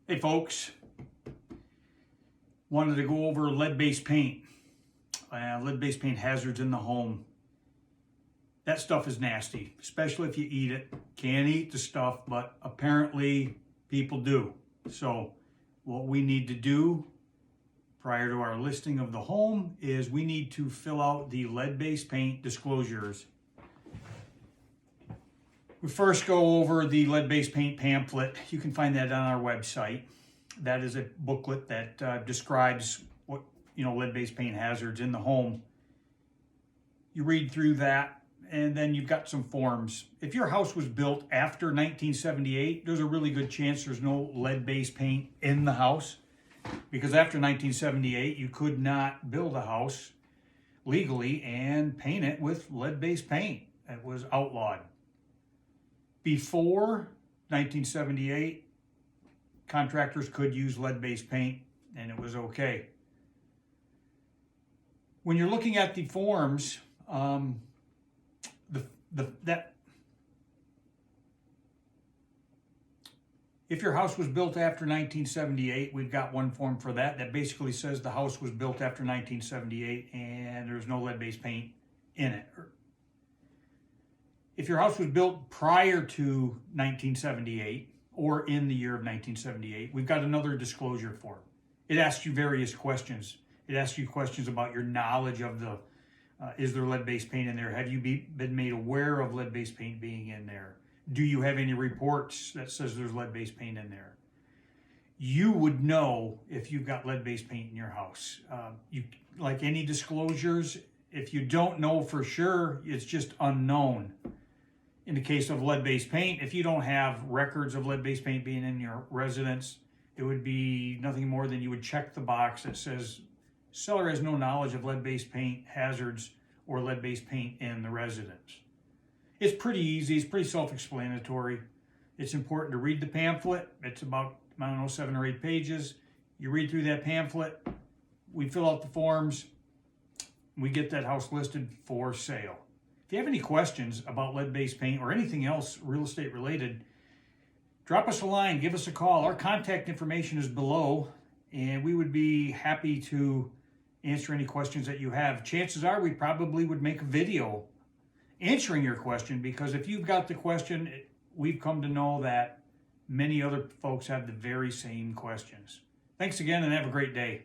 Hey folks, wanted to go over lead-based paint. Lead-based paint hazards in the home. That stuff is nasty, especially if you eat it. Can't eat the stuff, but apparently people do. So what we need to do prior to our listing of the home is we need to fill out the lead-based paint disclosures. We first go over the lead-based paint pamphlet. You can find that on our website. That is a booklet that describes what, lead-based paint hazards in the home. You read through that, and then you've got some forms. If your house was built after 1978, there's a really good chance there's no lead-based paint in the house, because after 1978, you could not build a house legally and paint it with lead-based paint. It was outlawed. Before 1978, contractors could use lead-based paint and it was okay. When you're looking at the forms, if your house was built after 1978, we've got one form for that. That basically says the house was built after 1978 and there's no lead-based paint in it. If your house was built prior to 1978 or in the year of 1978, we've got another disclosure form. It asks you various questions. It asks you questions about your knowledge of is there lead-based paint in there? Have you been made aware of lead-based paint being in there? Do you have any reports that says there's lead-based paint in there? You would know if you've got lead-based paint in your house. Like any disclosures, if you don't know for sure, it's just unknown. In the case of lead-based paint, if you don't have records of lead-based paint being in your residence, it would be nothing more than you would check the box that says seller has no knowledge of lead-based paint hazards or lead-based paint in the residence. It's pretty easy. It's pretty self-explanatory. It's important to read the pamphlet. It's about, 7 or 8 pages. You read through that pamphlet. We fill out the forms. We get that house listed for sale. If you have any questions about lead-based paint or anything else real estate related, drop us a line, give us a call. Our contact information is below, and we would be happy to answer any questions that you have. Chances are we probably would make a video answering your question, because if you've got the question, we've come to know that many other folks have the very same questions. Thanks again and have a great day.